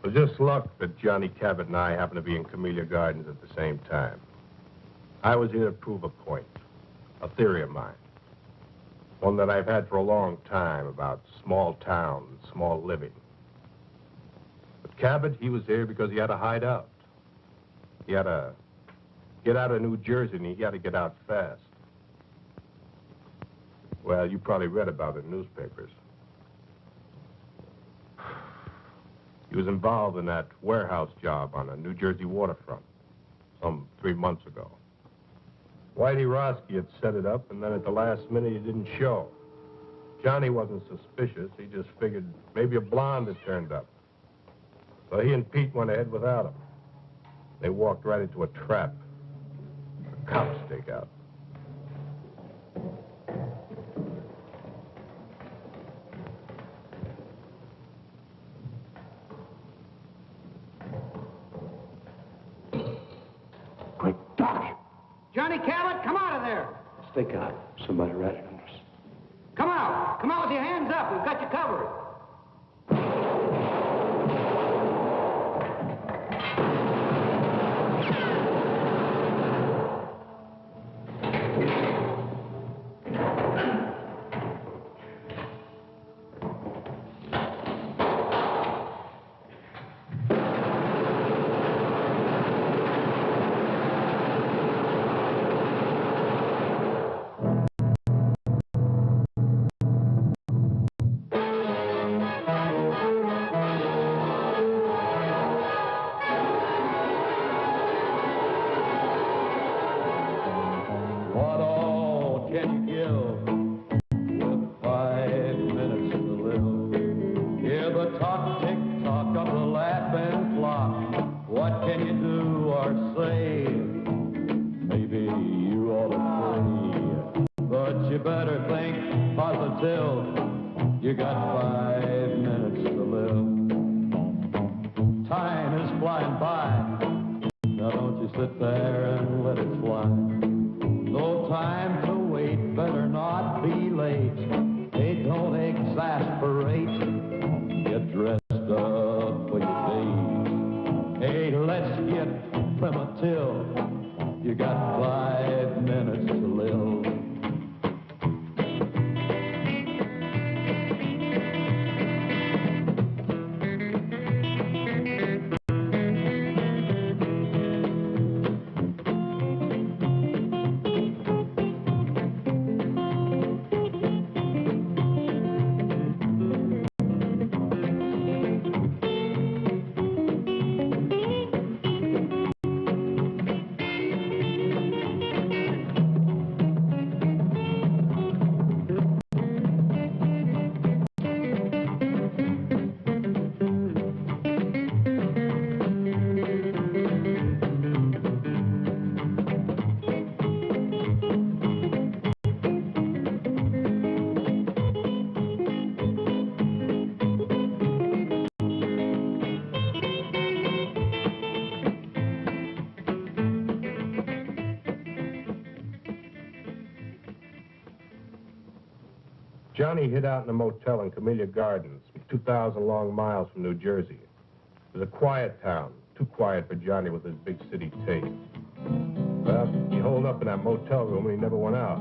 It was just luck that Johnny Cabot and I happened to be in Camellia Gardens at the same time. I was here to prove a point, a theory of mine. One that I've had for a long time about small towns, small living. But Cabot, he was here because he had to hide out. He had to get out of New Jersey, and he had to get out fast. Well, you probably read about it in newspapers. He was involved in that warehouse job on the New Jersey waterfront some 3 months ago. Whitey Roski had set it up, and then at the last minute, he didn't show. Johnny wasn't suspicious. He just figured maybe a blonde had turned up. So he and Pete went ahead without him. They walked right into a trap. A cop stakeout. Quick, Doc! Johnny Cabot, come out of there! Stake out. Somebody ratted on us. Come out! Come out with your hands up. We've got you covered. Johnny hid out in a motel in Camellia Gardens, 2,000 long miles from New Jersey. It was a quiet town, too quiet for Johnny with his big city taste. Well, he holed up in that motel room and he never went out.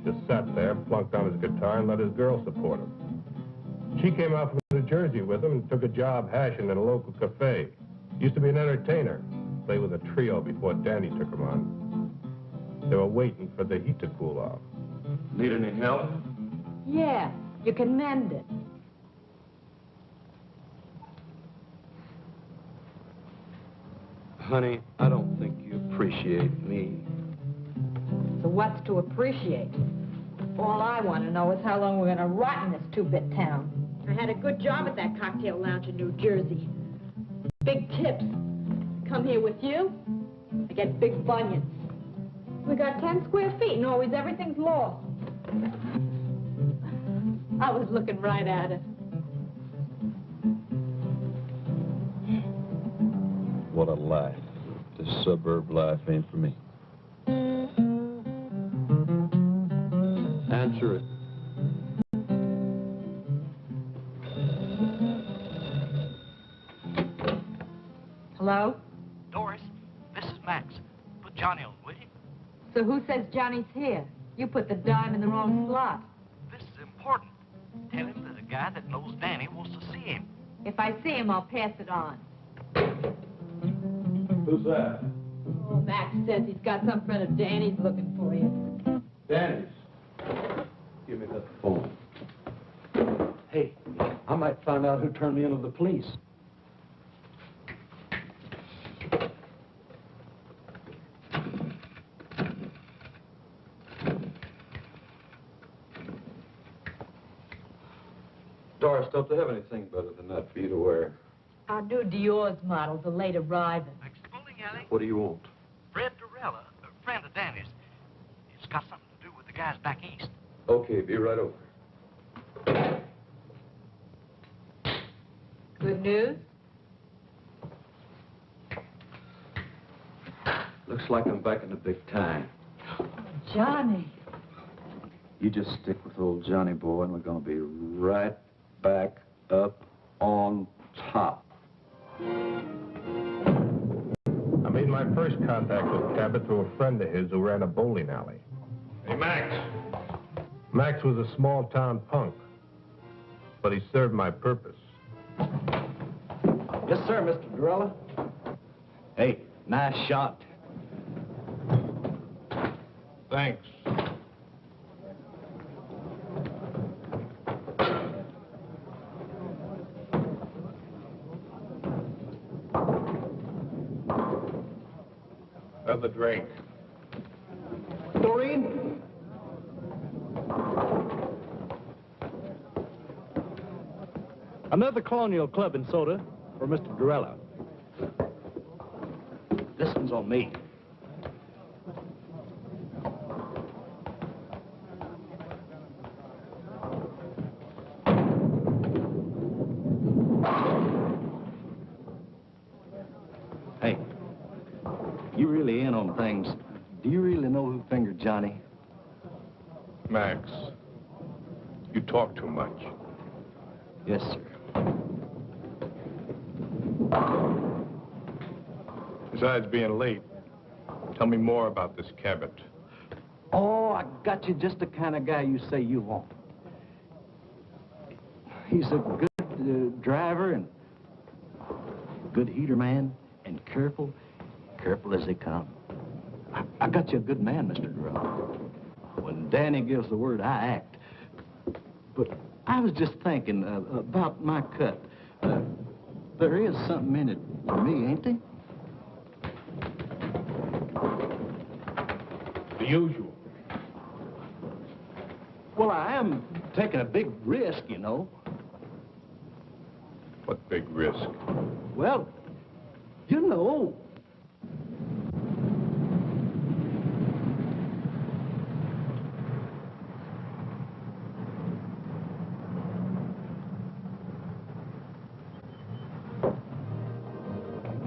Just sat there, plunked on his guitar, and let his girl support him. She came out from New Jersey with him and took a job hashing at a local cafe. Used to be an entertainer. Played with a trio before Danny took him on. They were waiting for the heat to cool off. Need any help? Yeah, you can mend it. Honey, I don't think you appreciate me. So what's to appreciate? All I want to know is how long we're going to rot in this two-bit town. I had a good job at that cocktail lounge in New Jersey. Big tips. Come here with you, I get big bunions. We got 10 square feet and always everything's lost. I was looking right at it. What a life. This suburb life ain't for me. Answer it. Hello? Doris, this is Max. Put Johnny on, will you? So who says Johnny's here? You put the dime in the wrong slot. This is important. Tell him that a guy that knows Danny wants to see him. If I see him, I'll pass it on. Who's that? Oh, Max says he's got some friend of Danny's looking for you. Danny's. Give me that phone. Hey, I might find out who turned me into the police. Doris, don't they have anything better than that for you to wear? Our new Dior's models are late arriving. Max bowling alley. What do you want? Fred Dorella, a friend of Danny's. It's got something to do with the guys back east. Okay, be right over. Good news? Looks like I'm back in the big time. Johnny. You just stick with old Johnny boy, and we're gonna be right back up on top. I made my first contact with Cabot through a friend of his who ran a bowling alley. Hey, Max. Max was a small-town punk, but he served my purpose. Yes, sir, Mr. Dorella. Hey, nice shot. Thanks. Another drink. Doreen? Another Colonial Club and soda for Mr. Dorella. This one's on me. Hey, you really in on things. Do you really know who fingered Johnny? Max, you talk too much. Yes, sir. Besides being late, tell me more about this Cabot. Oh, I got you just the kind of guy you say you want. He's a good driver and good heater man and careful as they come. I got you a good man, Mr. Dorella. When Danny gives the word, I act. But I was just thinking about my cut. There is something in it for me, ain't there? The usual. Well, I am taking a big risk, you know. What big risk? Well, you know.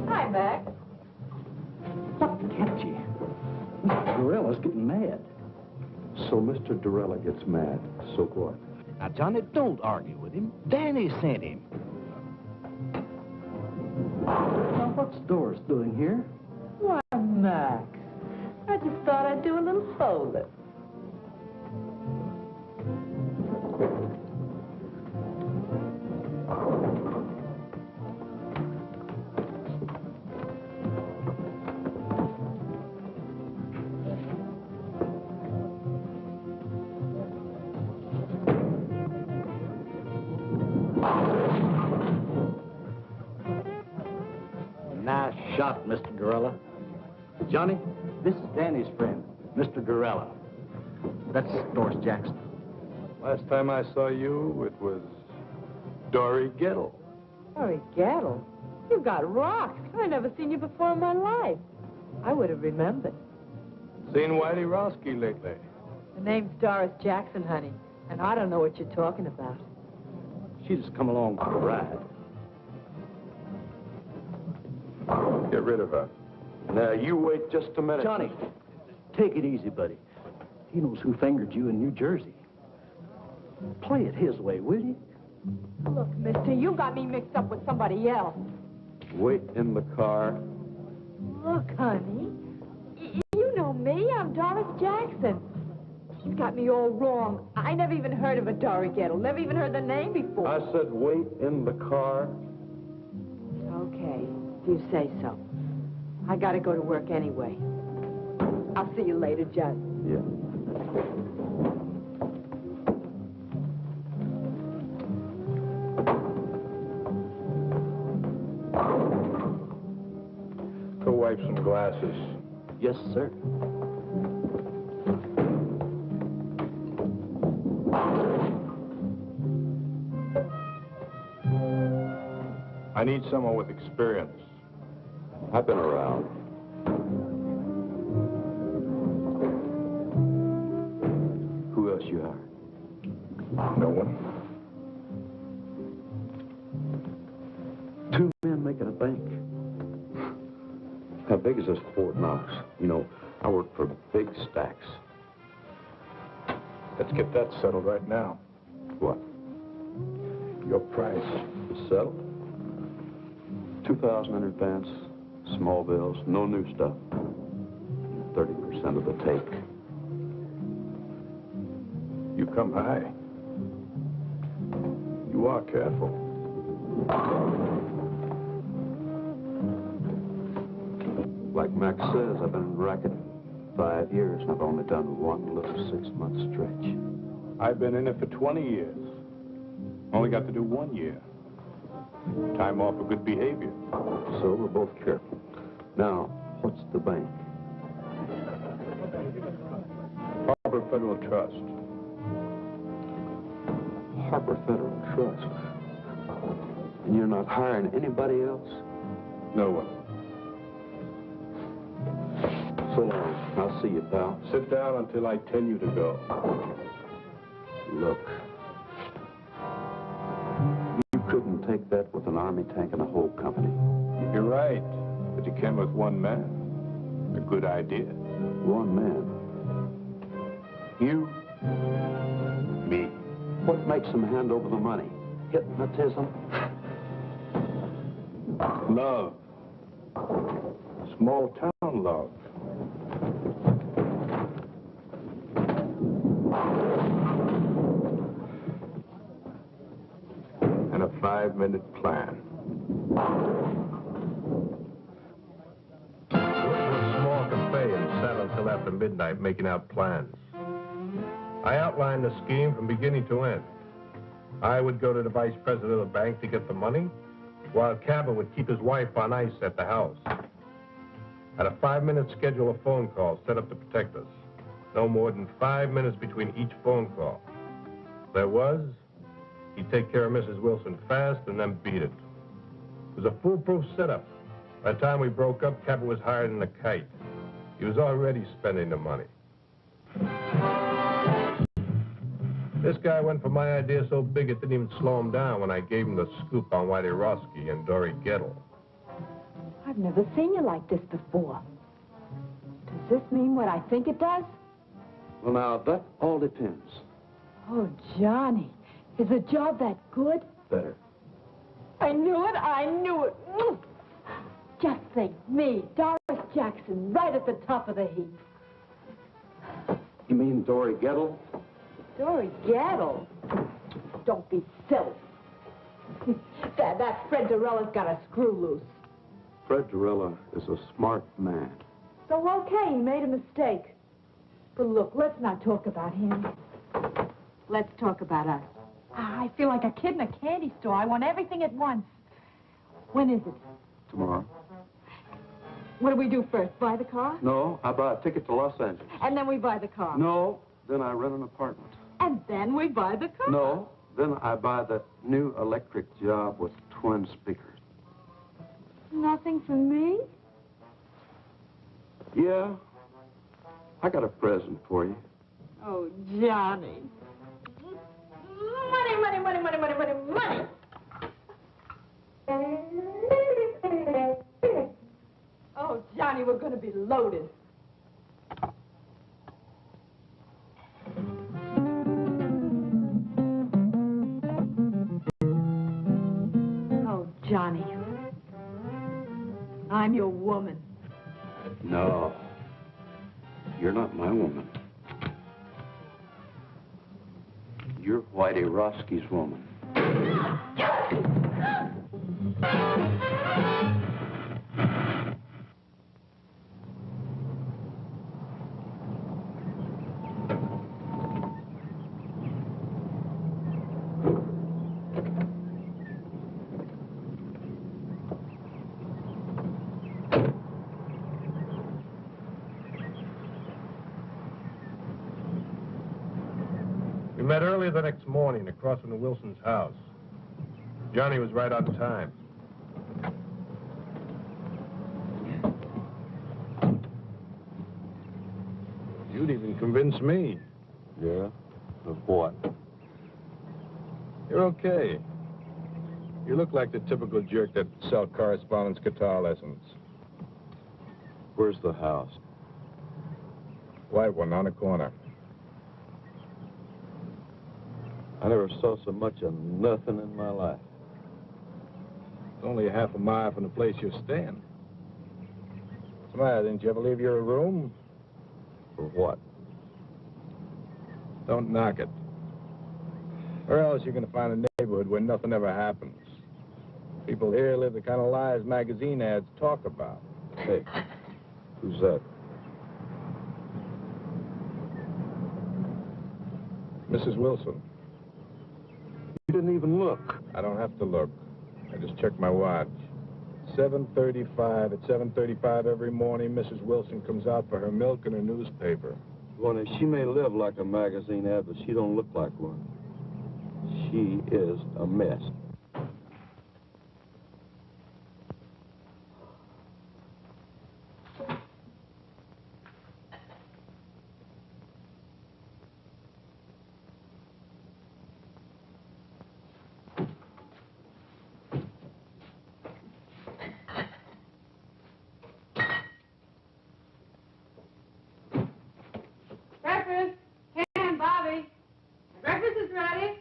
Hi, Max. What kept you? Mr. Dorella's getting mad. So Mr. Dorella gets mad. So what? Now, Johnny, don't argue with him. Danny sent him. Now, what's Doris doing here? Why, Max. I just thought I'd do a little bowling. Nice shot, Mr. Dorella. Johnny, this is Danny's friend, Mr. Dorella. That's Doris Jackson. Last time I saw you, it was Dory Gettle. Sorry, Gattle. You got rocks. I never seen you before in my life. I would have remembered. Seen Whitey Roski lately? The name's Doris Jackson, honey, and I don't know what you're talking about. She just come along for the ride. Get rid of her. Now, you wait just a minute. Johnny, take it easy, buddy. He knows who fingered you in New Jersey. Play it his way, will you? Look, mister, you got me mixed up with somebody else. Wait in the car. Look, honey, you know me. I'm Doris Jackson. You got me all wrong. I never even heard of a Dory Gettle. Never even heard the name before. I said wait in the car. Okay, if you say so. I gotta go to work anyway. I'll see you later, Judd. Yeah. Go wipe some glasses. Yes, sir. I need someone with experience. I've been around. Who else you hired? No one. 2 men making a bank. How big is this Fort Knox? You know, I work for big stacks. Let's get that settled right now. What? Your price. It's settled? 2,000 in advance, small bills, no new stuff. 30% of the take. You come high. You are careful. Like Max says, I've been in the racket 5 years, and I've only done one little 6-month stretch. I've been in it for 20 years. Only got to do 1 year. Time off for good behavior. So we're both careful. Now, what's the bank? Harbor Federal Trust. Harper Federal Trust. And you're not hiring anybody else? No one. So long. I'll see you, pal. Sit down until I tell you to go. Look. You couldn't take that with an army tank and a whole company. You're right, but you can with one man. A good idea. One man. You, me. What makes them hand over the money? Hypnotism? Love. Small town love. And a 5-minute plan. We went to a small cafe and sat until after midnight making out plans. I outlined the scheme from beginning to end. I would go to the vice president of the bank to get the money, while Cabot would keep his wife on ice at the house. At a 5-minute schedule of phone calls set up to protect us. No more than 5 minutes between each phone call. There was, he'd take care of Mrs. Wilson fast and then beat it. It was a foolproof setup. By the time we broke up, Cabot was higher than a kite. He was already spending the money. This guy went for my idea so big it didn't even slow him down when I gave him the scoop on Whitey Roski and Dory Gettle. I've never seen you like this before. Does this mean what I think it does? Well, now, that all depends. Oh, Johnny, is the job that good? Better. I knew it, I knew it. Just think, me, Doris Jackson, right at the top of the heap. You mean Dory Gettle? Dory Gettle? Don't be silly. that Fred Dorella's got a screw loose. Fred Dorella is a smart man. So, okay, he made a mistake. But look, let's not talk about him. Let's talk about us. I feel like a kid in a candy store. I want everything at once. When is it? Tomorrow. What do we do first? Buy the car? No, I buy a ticket to Los Angeles. And then we buy the car? No, then I rent an apartment. And then we buy the car? No, then I buy that new electric job with twin speakers. Nothing for me? Yeah, I got a present for you. Oh, Johnny. Money, money, money, money, money, money, money. Oh, Johnny, we're going to be loaded. Oh, Johnny. I'm your woman. No. You're not my woman. You're Whitey Roski's woman. We met early the next morning across from the Wilson's house. Johnny was right on time. You'd even convince me. Yeah? Of what? You're okay. You look like the typical jerk that sell correspondence guitar lessons. Where's the house? White one on the corner. I never saw so much of nothing in my life. It's only a half a mile from the place you're staying. What's the matter? Didn't you ever leave your room? For what? Don't knock it. Or else you're going to find a neighborhood where nothing ever happens. People here live the kind of lives magazine ads talk about. Hey, who's that? Mrs. Wilson. You didn't even look. I don't have to look. I just checked my watch. 7:35. At 7:35 every morning, Mrs. Wilson comes out for her milk and her newspaper. Well, she may live like a magazine ad, but she don't look like one. She is a mess. Breakfast. Ken, Bobby. Breakfast is ready.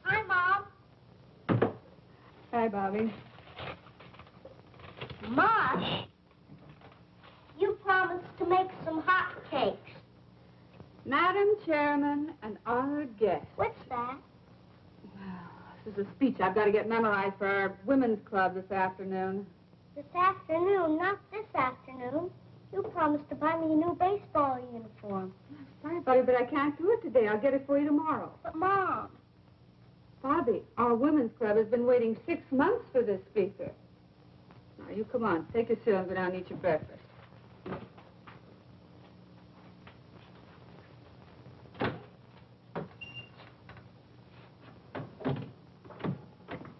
Hi, Mom. Hi, Bobby. Mosh, you promised to make some hot cakes. Madam Chairman and honored guests. What's that? This is a speech I've got to get memorized for our women's club this afternoon. This afternoon, not this afternoon. You promised to buy me a new baseball uniform. Sorry, Bobby, but I can't do it today. I'll get it for you tomorrow. But, Mom, Bobby, our women's club has been waiting 6 months for this speaker. Now, you come on. Take your seat and go down and eat your breakfast.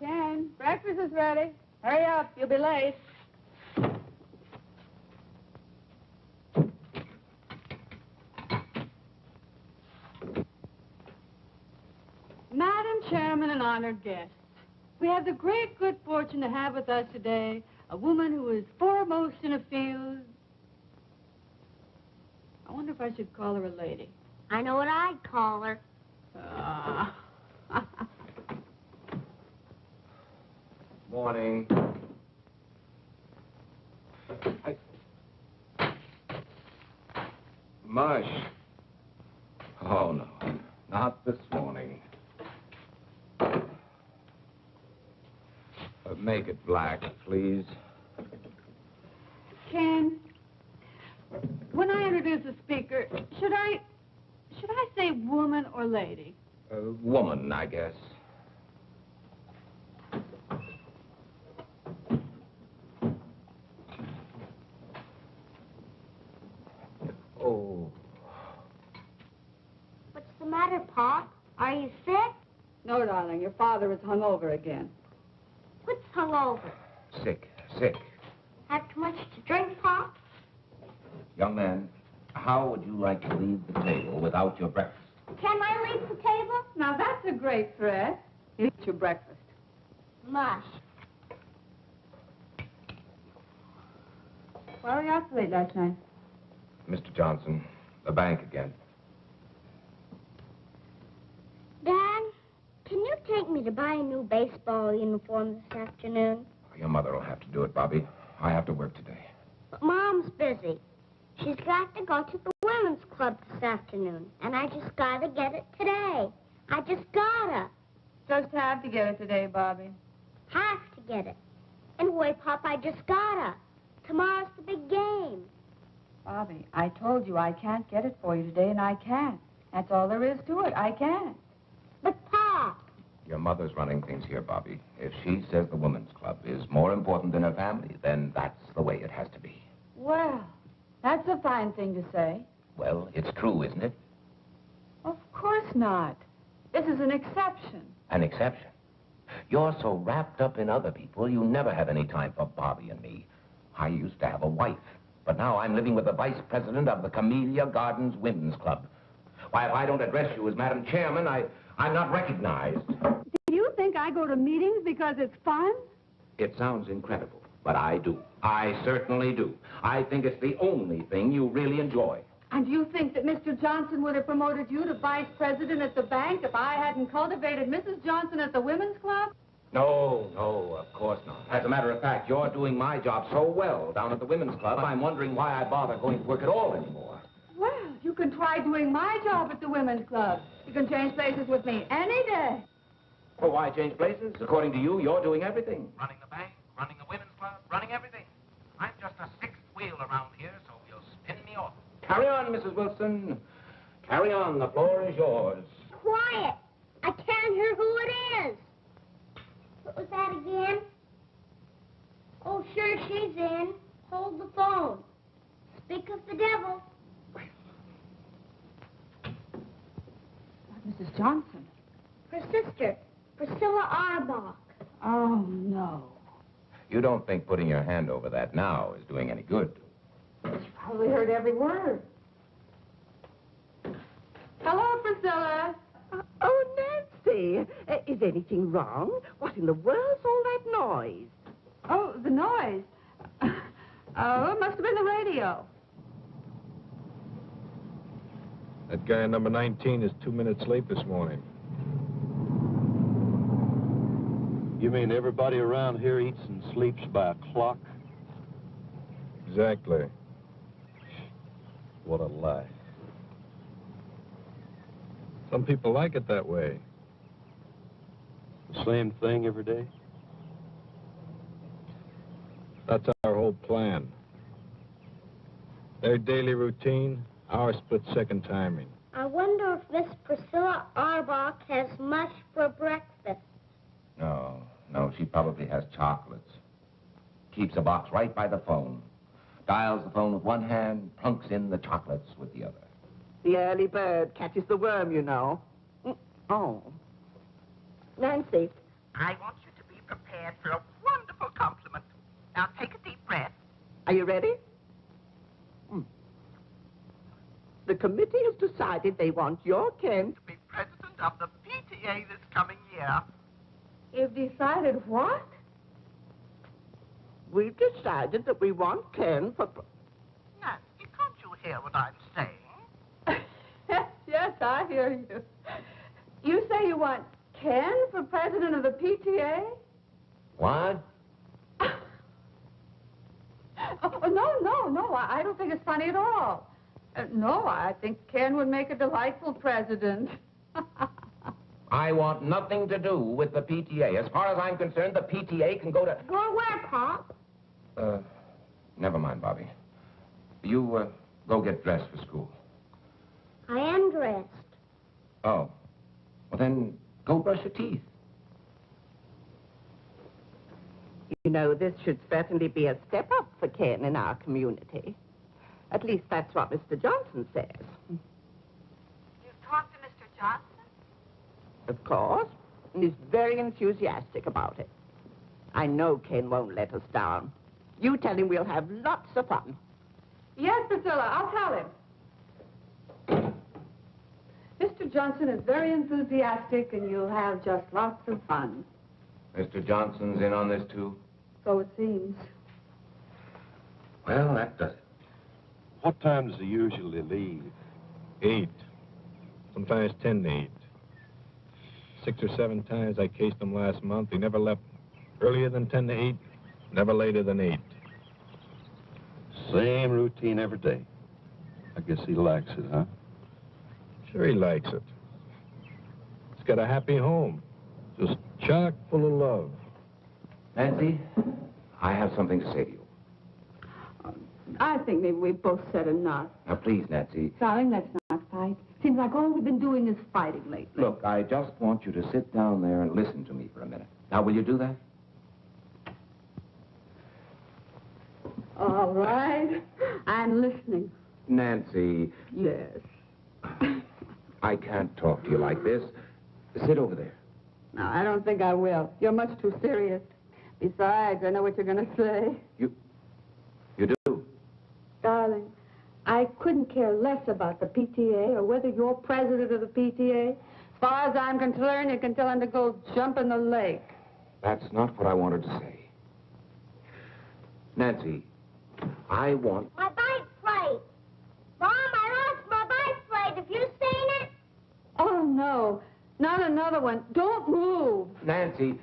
Ken, breakfast is ready. Hurry up. You'll be late. Madam Chairman and honored guests, we have the great good fortune to have with us today a woman who is foremost in a field. I wonder if I should call her a lady. I know what I'd call her. Morning. Mush. Oh, no. Not this morning. Make it black, please. Ken, when I introduce a speaker, should I say woman or lady? Woman, I guess. Oh. What's the matter, Pop? Are you sick? No, darling, your father is hungover again. What's hungover? Sick. Have too much to drink, Pop? Young man, how would you like to leave the table without your breakfast? Can I leave the table? Now, that's a great threat. Eat your breakfast. Mush. Where were you out so late last night? Mr. Johnson, the bank again. take me to buy a new baseball uniform this afternoon? Your mother will have to do it, Bobby. I have to work today. But Mom's busy. She's got to go to the women's club this afternoon, and I just gotta get it today. I just gotta. Just have to get it today, Bobby. Have to get it. Anyway, Pop, I just gotta. Tomorrow's the big game. Bobby, I told you I can't get it for you today, and I can't. That's all there is to it. I can't. But, Pop. Your mother's running things here, Bobby. If she says the women's club is more important than her family, then that's the way it has to be. Well, that's a fine thing to say. Well, it's true, isn't it? Of course not. This is an exception. An exception. You're so wrapped up in other people, you never have any time for Bobby and me. I used to have a wife, but now I'm living with the vice president of the Camellia Gardens Women's Club. Why, if I don't address you as Madam Chairman, I'm not recognized. Do you think I go to meetings because it's fun? It sounds incredible, but I do. I certainly do. I think it's the only thing you really enjoy. And do you think that Mr. Johnson would have promoted you to vice president at the bank if I hadn't cultivated Mrs. Johnson at the women's club? No, of course not. As a matter of fact, you're doing my job so well down at the women's club, I'm wondering why I bother going to work at all anymore. Well, you can try doing my job at the women's club. You can change places with me any day. Well, why change places? According to you, you're doing everything. Running the bank, running the women's club, running everything. I'm just a sixth wheel around here, so you'll spin me off. Carry on, Mrs. Wilson. Carry on. The floor is yours. Quiet. I can't hear who it is. What was that again? Oh, sure, she's in. Hold the phone. Speak of the devil. Mrs. Johnson. Her sister, Priscilla Auerbach. Oh, no. You don't think putting your hand over that now is doing any good? You probably heard every word. Hello, Priscilla. Oh, Nancy, is anything wrong? What in the world's all that noise? Oh, the noise. Oh, it must have been the radio. That guy number 19 is 2 minutes late this morning. You mean everybody around here eats and sleeps by a clock? Exactly. What a lie. Some people like it that way. The same thing every day? That's our whole plan. Their daily routine, our split-second timing. I wonder if Miss Priscilla Auerbach has mush for breakfast. No, she probably has chocolates. Keeps a box right by the phone. Dials the phone with one hand, plunks in the chocolates with the other. The early bird catches the worm, you know. Oh. Nancy. I want you to be prepared for a wonderful compliment. Now take a deep breath. Are you ready? The committee has decided they want your Ken To be president of the PTA this coming year. You've decided what? We've decided that we want Ken for... Nancy, can't you hear what I'm saying? Yes, I hear you. You say you want Ken for president of the PTA? What? Oh, no. I don't think it's funny at all. No, I think Ken would make a delightful president. I want nothing to do with the PTA. As far as I'm concerned, the PTA can go to... Go where, Pop? Never mind, Bobby. You, go get dressed for school. I am dressed. Oh. Well, then, go brush your teeth. You know, this should certainly be a step up for Ken in our community. At least that's what Mr. Johnson says. You've talked to Mr. Johnson? Of course. And he's very enthusiastic about it. I know Ken won't let us down. You tell him we'll have lots of fun. Yes, Priscilla, I'll tell him. Mr. Johnson is very enthusiastic, and you'll have just lots of fun. Mr. Johnson's in on this, too? So it seems. Well, that does it. What time does he usually leave? 8. Sometimes 10 to 8. 6 or 7 times I cased him last month. He never left earlier than 10 to 8, never later than 8. Same routine every day. I guess he likes it, huh? Sure he likes it. He's got a happy home, just chock full of love. Nancy, I have something to say to you. I think maybe we've both said enough. Now, please, Nancy. Darling, let's not fight. Seems like all we've been doing is fighting lately. Look, I just want you to sit down there and listen to me for a minute. Now, will you do that? All right. I'm listening. Nancy. Yes. I can't talk to you like this. Sit over there. No, I don't think I will. You're much too serious. Besides, I know what you're going to say. You do? Darling, I couldn't care less about the PTA or whether you're president of the PTA. As far as I'm concerned, you can tell him to go jump in the lake. That's not what I wanted to say. Nancy, I want... My bike plate. Mom, I lost my bike plate. Have you seen it? Oh, no. Not another one. Don't move. Nancy.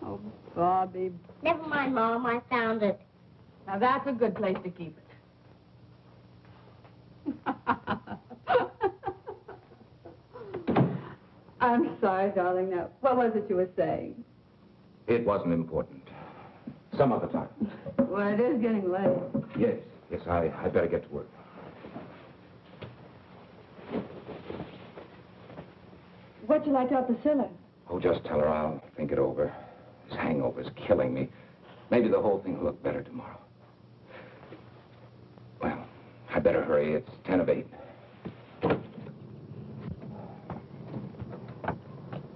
Oh, Bobby. Never mind, Mom. I found it. Now, that's a good place to keep it. I'm sorry, darling. Now, what was it you were saying? It wasn't important. Some other time. Well, it is getting late. Yes, I better get to work. What'd you like to tell Priscilla? Oh, just tell her I'll think it over. This hangover's killing me. Maybe the whole thing will look better tomorrow. Well, I better hurry. It's 10 of 8.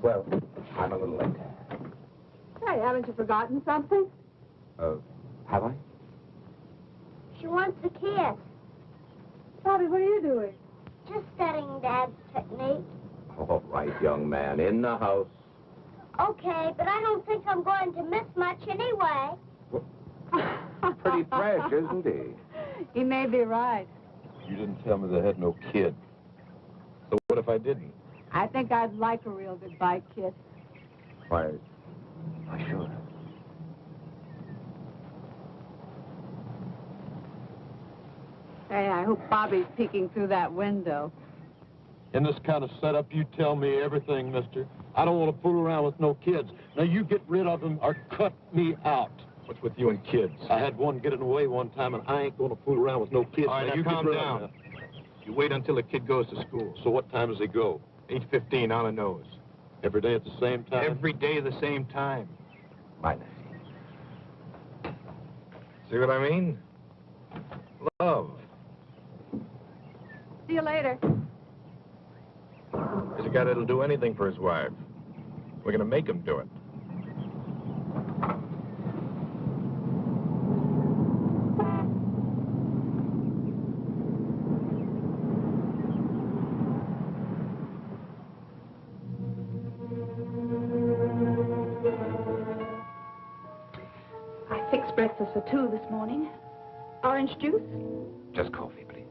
Well, I'm a little late. Hey, haven't you forgotten something? Have I? She wants a kiss. Bobby, what are you doing? Just studying Dad's technique. All right, young man, in the house. Okay, but I don't think I'm going to miss much anyway. Pretty fresh, isn't he? He may be right. You didn't tell me they had no kid. So what if I didn't? I think I'd like a real goodbye kiss. Why, sure. Hey, I hope Bobby's peeking through that window. In this kind of setup, you tell me everything, mister. I don't want to fool around with no kids. Now, you get rid of them or cut me out. What's with you and kids? I had one get in the way one time, and I ain't going to fool around with no kids. All right, now you calm get rid of down. them. You wait until the kid goes to school. So what time does he go? 8:15 on the nose. Every day at the same time? Every day the same time. Bye, Nancy. See what I mean? Love. See you later. There's a guy that'll do anything for his wife. We're gonna make him do it. I fixed breakfast for 2 this morning. Orange juice? Just coffee, please.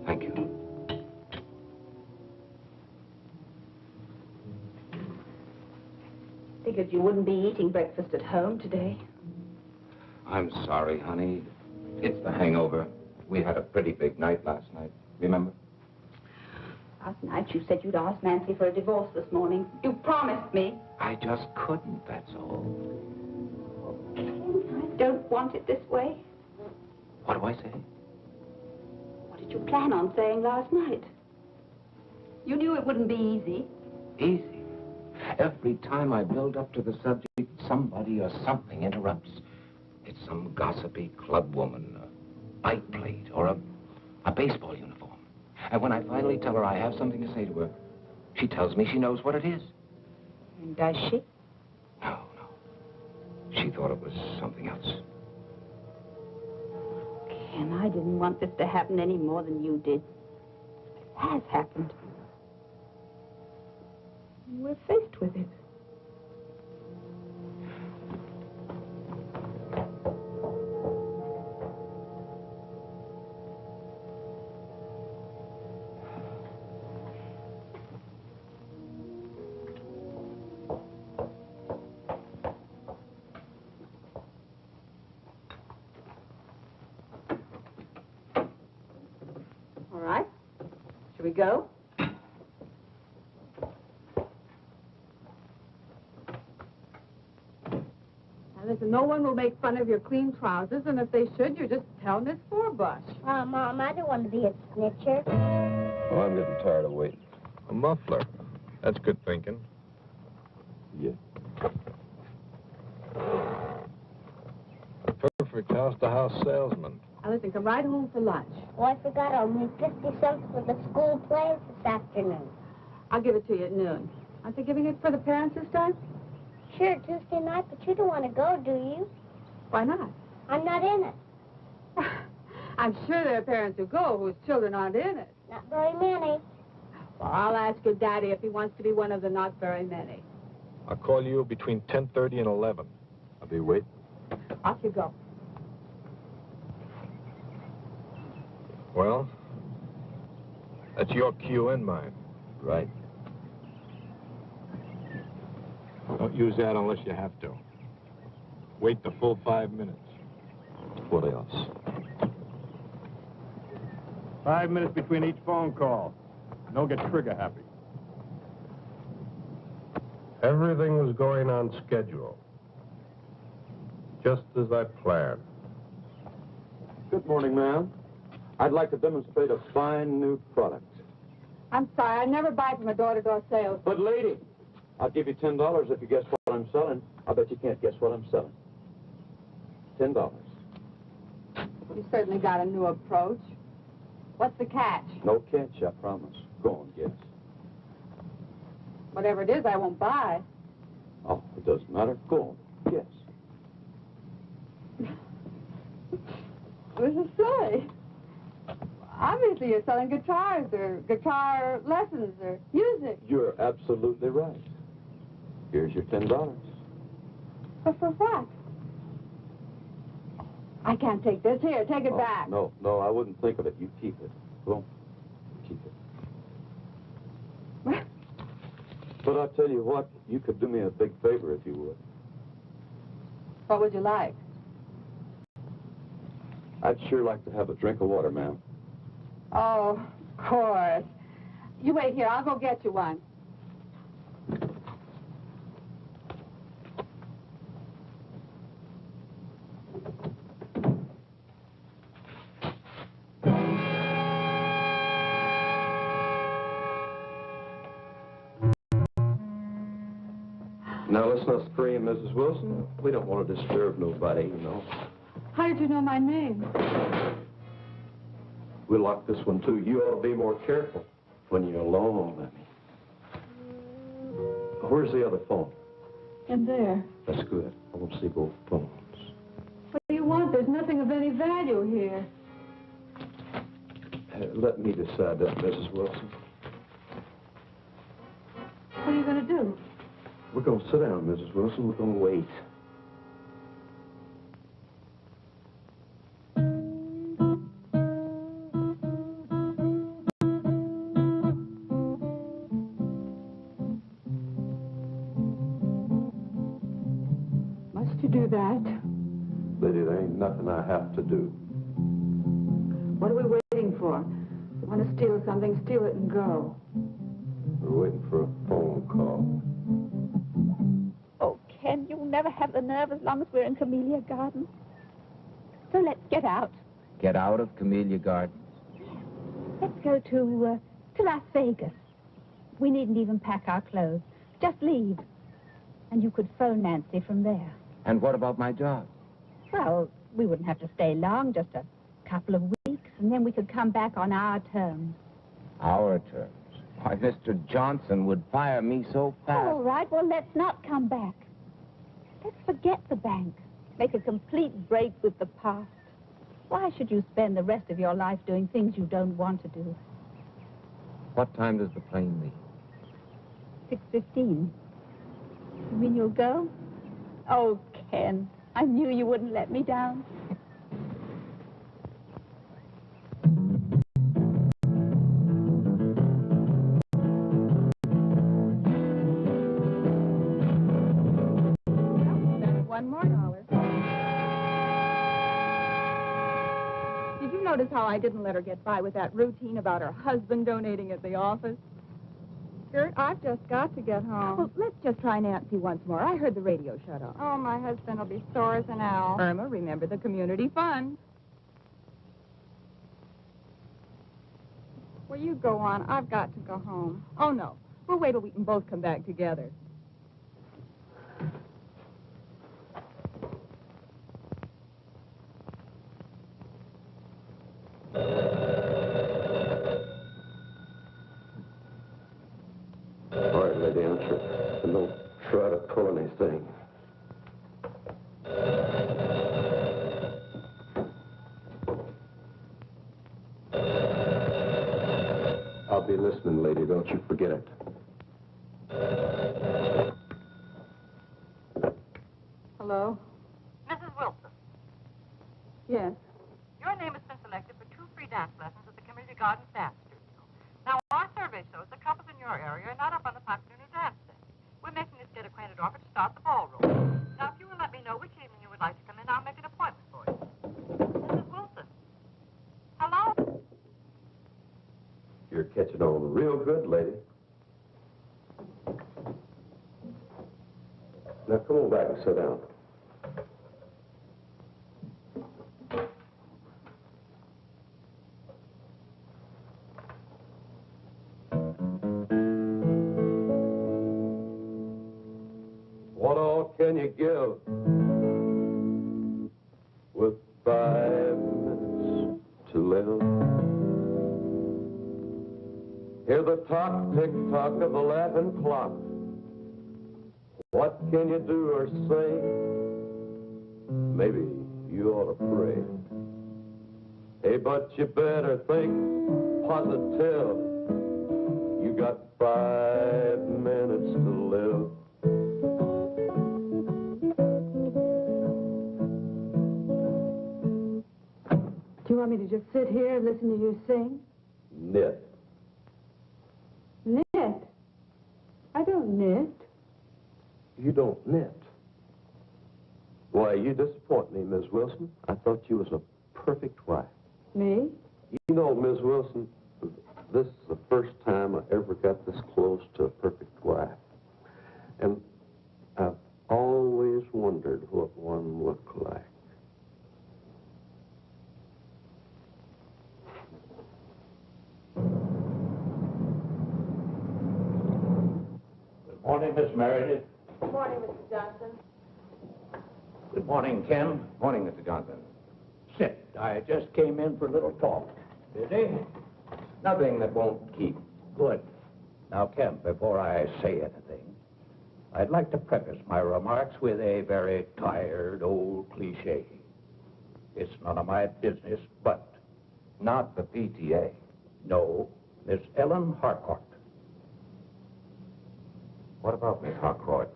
Thank you. Figured you wouldn't be eating breakfast at home today. I'm sorry, honey. It's the hangover. We had a pretty big night last night. Remember? Last night you said you'd ask Nancy for a divorce this morning. You promised me. I just couldn't, that's all. I don't want it this way. What do I say? What did you plan on saying last night? You knew it wouldn't be easy. Easy. Every time I build up to the subject, somebody or something interrupts. It's some gossipy club woman, a bike plate, or a baseball uniform. And when I finally tell her I have something to say to her, she tells me she knows what it is. And does she? No. She thought it was something else. Ken, I didn't want this to happen any more than you did. It has happened. We're faced with it. go. Now, listen, no one will make fun of your clean trousers, and if they should, you just tell Miss Forbush. Mom, I don't want to be a snitcher. Oh, I'm getting tired of waiting. A muffler. That's good thinking. Yeah. A perfect house-to-house salesman. Now, listen, come right home for lunch. Oh, I forgot I'll need 50 cents for the school plays this afternoon. I'll give it to you at noon. Aren't they giving it for the parents this time? Sure, Tuesday night, but you don't want to go, do you? Why not? I'm not in it. I'm sure there are parents who go whose children aren't in it. Not very many. Well, I'll ask your daddy if he wants to be one of the not very many. I'll call you between 10:30 and 11. I'll be waiting. Off you go. Well, that's your cue and mine. Right. Don't use that unless you have to. Wait the full 5 minutes. What else? 5 minutes between each phone call. Don't get trigger happy. Everything was going on schedule. Just as I planned. Good morning, ma'am. I'd like to demonstrate a fine new product. I'm sorry, I never buy from a door-to-door sales. But, lady, I'll give you $10 if you guess what I'm selling. I bet you can't guess what I'm selling. $10. You certainly got a new approach. What's the catch? No catch, I promise. Go on, guess. Whatever it is, I won't buy. Oh, it doesn't matter. Go on, guess. This is silly. Obviously, you're selling guitars or guitar lessons or music. You're absolutely right. Here's your $10. But for what? I can't take this. Here, take it back. No, I wouldn't think of it. You keep it. Go on, keep it. But I'll tell you what, you could do me a big favor if you would. What would you like? I'd sure like to have a drink of water, ma'am. Oh, of course. You wait here. I'll go get you one. Now, let's not scream, Mrs. Wilson. We don't want to disturb nobody, you know. How did you know my name? We locked this one, too. You ought to be more careful when you're alone with me. Where's the other phone? In there. That's good. I want to see both phones. What do you want? There's nothing of any value here. Let me decide that, Mrs. Wilson. What are you going to do? We're going to sit down, Mrs. Wilson. We're going to wait. Must you do that? Lady, there ain't nothing I have to do. What are we waiting for? You want to steal something, steal it and go. We're waiting for a phone call. Oh, Ken, you'll never have the nerve as long as we're in Camellia Gardens. So let's get out. Get out of Camellia Gardens? Let's go to Las Vegas. We needn't even pack our clothes. Just leave. And you could phone Nancy from there. And what about my job? Well, we wouldn't have to stay long, just a couple of weeks, and then we could come back on our terms. Our terms? Why, Mr. Johnson would fire me so fast. All right, well, let's not come back. Let's forget the bank. Make a complete break with the past. Why should you spend the rest of your life doing things you don't want to do? What time does the plane leave? 6:15. You mean you'll go? Oh, Ken, I knew you wouldn't let me down. $1 more. Did you know notice how I didn't let her get by with that routine about her husband donating at the office? Gert, I've just got to get home. Well, let's just try Nancy once more. I heard the radio shut off. Oh, my husband will be sore as an owl. Irma, remember the community fund. Well, you go on. I've got to go home. Oh, no. We'll wait till we can both come back together. All right, lady, answer. And don't try to pull anything. I'll be listening, lady. Don't you forget it. Hello? Mrs. Wilson, Yes. your name has been selected for 2 free dance lessons at the Community Gardens Dance Studio. Now, our survey shows that couples in your area are not up on the popular new dance day. We're making this get acquainted offer to start the ballroom. Now, if you will let me know which evening you would like to come in, I'll make an appointment for you. Mrs. Wilson. Hello? You're catching on real good, lady. Now, come on back and sit down. What all can you give with 5 minutes to live? Hear the talk, tick-tock of the laughing clock. What can you do or say? Maybe you ought to pray. Hey, but you better think positive. You got 5 minutes to live. Do you want me to just sit here and listen to you sing? Knit. Knit? I don't knit. You don't knit. Why, you disappoint me, Miss Wilson. I thought you was a perfect wife. Me? You know, Miss Wilson, this is the first time I ever got this close to a perfect wife. And I've always wondered what one looked like. Good morning, Miss Meredith. Good morning, Mr. Johnson. Good morning, Ken. Morning, Mr. Johnson. Sit. I just came in for a little talk. Busy? Nothing that won't keep. Good. Now, Ken, before I say anything, I'd like to preface my remarks with a very tired old cliche. It's none of my business, but... Not the PTA. No, Miss Ellen Harcourt. What about Miss Harcourt?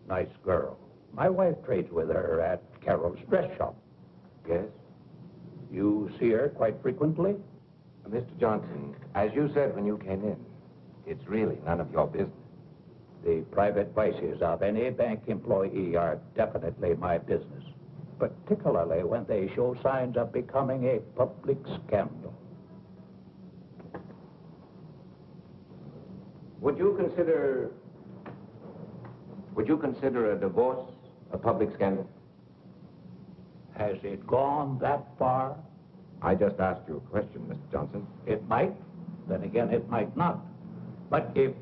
Nice girl. My wife trades with her at Carol's dress shop. Yes? You see her quite frequently? Mr. Johnson, as you said when you came in, it's really none of your business. The private vices of any bank employee are definitely my business, particularly when they show signs of becoming a public scandal. Would you consider a divorce a public scandal? Has it gone that far? I just asked you a question, Mr. Johnson. It might. Then again, it might not. But if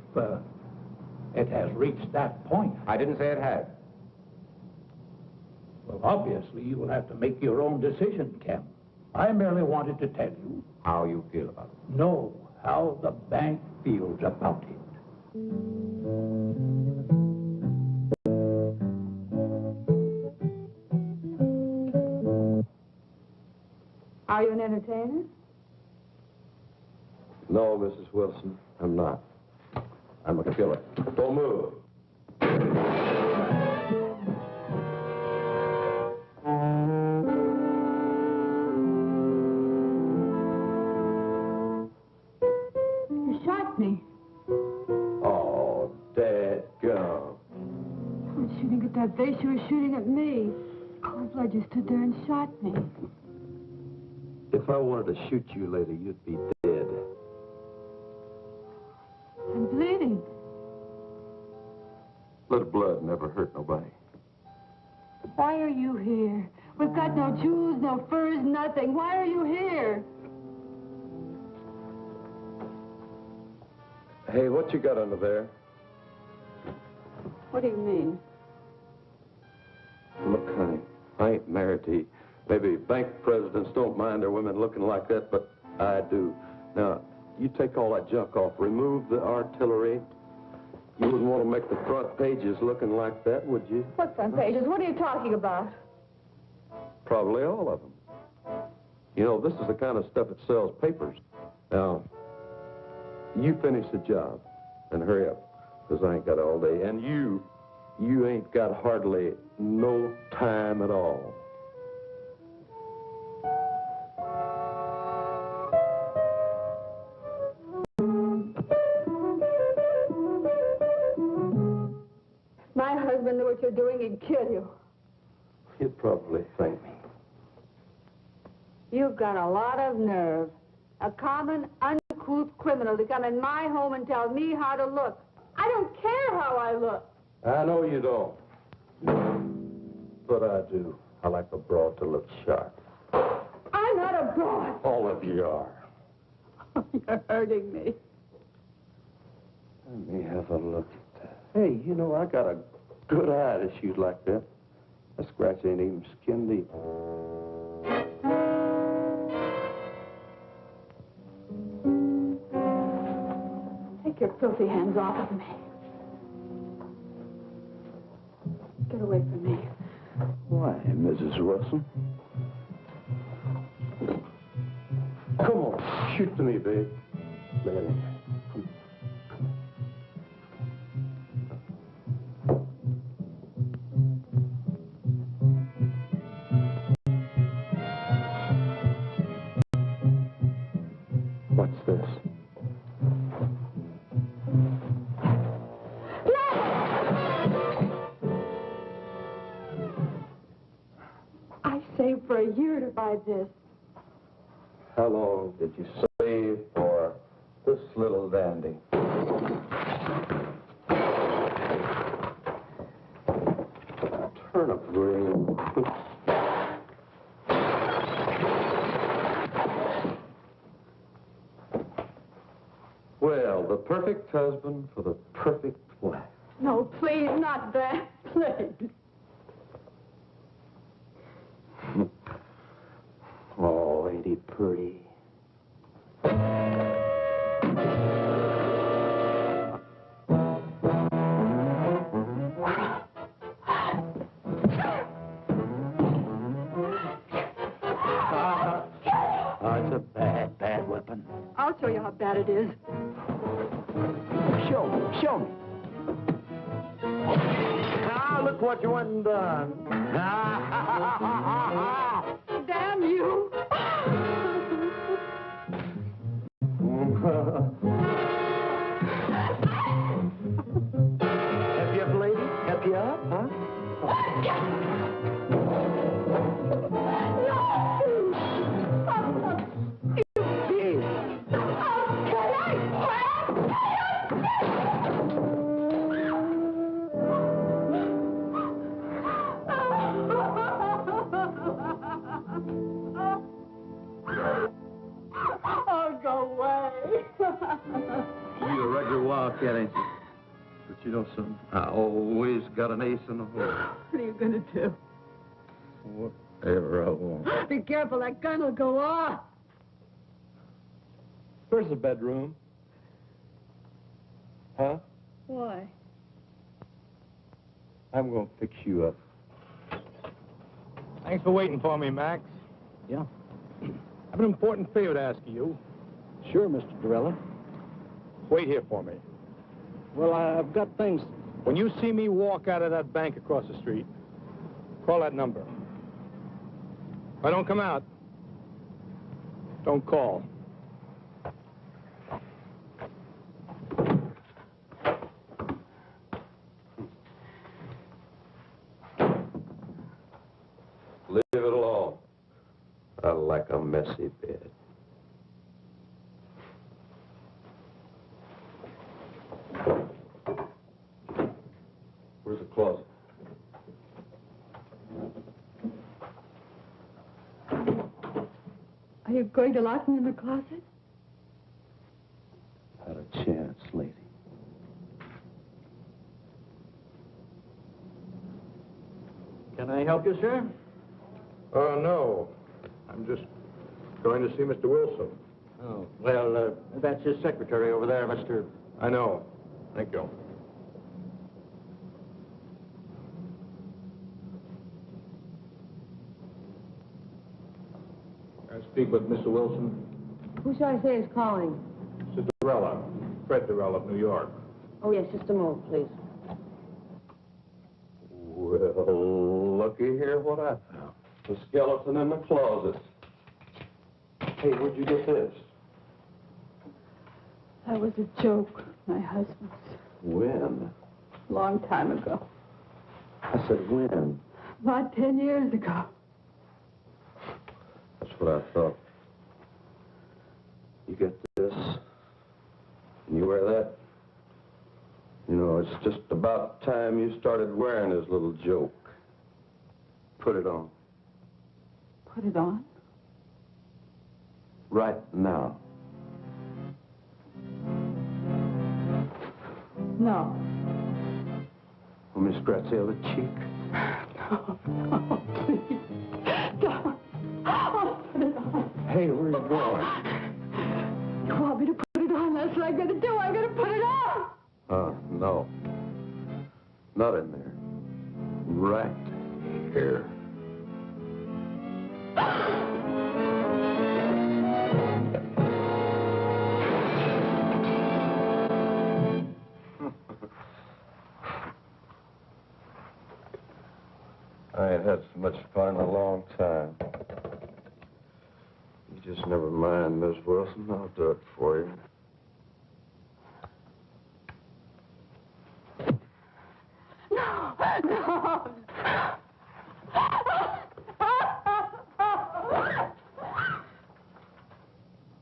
it has reached that point... I didn't say it had. Well, obviously, you will have to make your own decision, Ken. I merely wanted to tell you... How you feel about it. No, how the bank feels about it. Are you an entertainer? No, Mrs. Wilson, I'm not. I'm a killer. Don't move. You shot me. Oh, dadgum. I was shooting at that vase. You were shooting at me. Cold blood, you stood there and shot me. If I wanted to shoot you later, you'd be dead. I'm bleeding. Little blood never hurt nobody. Why are you here? We've got no shoes, no furs, nothing. Why are you here? Hey, what you got under there? What do you mean? Look, honey, I ain't married to you. Maybe bank presidents don't mind their women looking like that, but I do. Now, you take all that junk off. Remove the artillery. You wouldn't want to make the front pages looking like that, would you? What front pages? What are you talking about? Probably all of them. You know, this is the kind of stuff that sells papers. Now, you finish the job and hurry up, because I ain't got all day. And you ain't got hardly no time at all. My husband knew what you're doing, he'd kill you. You'd probably thank me. You've got a lot of nerve. A common, uncouth criminal to come in my home and tell me how to look. I don't care how I look. I know you don't. But I do. I like a broad to look sharp. I'm not a broad. All of you are. You're hurting me. Let me have a look at that. Hey, you know, I got a good eye to shoot like that. That scratch ain't even skin deep. Take your filthy hands off of me. Get away from me. Why, Mrs. Wilson? Come on, shoot to me, babe. Look at him. What's this? I saved for a year to buy this. How long did you save for this little dandy? Turnip green. Well, the perfect husband for the perfect wife. No, please, not that. Please. Oh, ain't he pretty? It's a bad, bad weapon. I'll show you how bad it is. Show me, show me. Now, look what you went and done. Damn you! Help you up, lady? Help you up, huh? Oh, go away. You a regular wildcat, ain't you? But you know something? I always got an ace in the hole. What are you going to do? Whatever I want. Be careful, that gun will go off. Where's the bedroom? Huh? Why? I'm going to fix you up. Thanks for waiting for me, Max. Yeah. I have an important favor to ask of you. Sure, Mr. Dorella. Wait here for me. Well, I've got things. When you see me walk out of that bank across the street, call that number. If I don't come out, don't call. Leave it alone. I like a messy bed. Where's the closet? Are you going to lock me in the closet? Not a chance, lady. Can I help you, sir? No. I'm just going to see Mr. Wilson. Oh, well, that's his secretary over there, Mr. I know. Thank you. I speak with Mr. Wilson. Who shall I say is calling? Sister Dorella. Fred Dorella of New York. Oh, yes, just a moment, please. Well, looky here what I found. The skeleton in the closet. Hey, where'd you get this? That was a joke, my husband's. When? Long time ago. I said when? About 10 years ago. That's what I thought. You get this, and you wear that. You know, it's just about time you started wearing his little joke. Put it on. Put it on? Right now. No. Want me to scratch the other cheek? No, please. Don't. Oh, put it on. Hey, where are you going? You want me to put it on? That's what I'm going to do. I'm going to put it on. No. Not in there. Right here. I ain't had so much fun in a long time. You just never mind, Miss Wilson. I'll do it for you. No, no.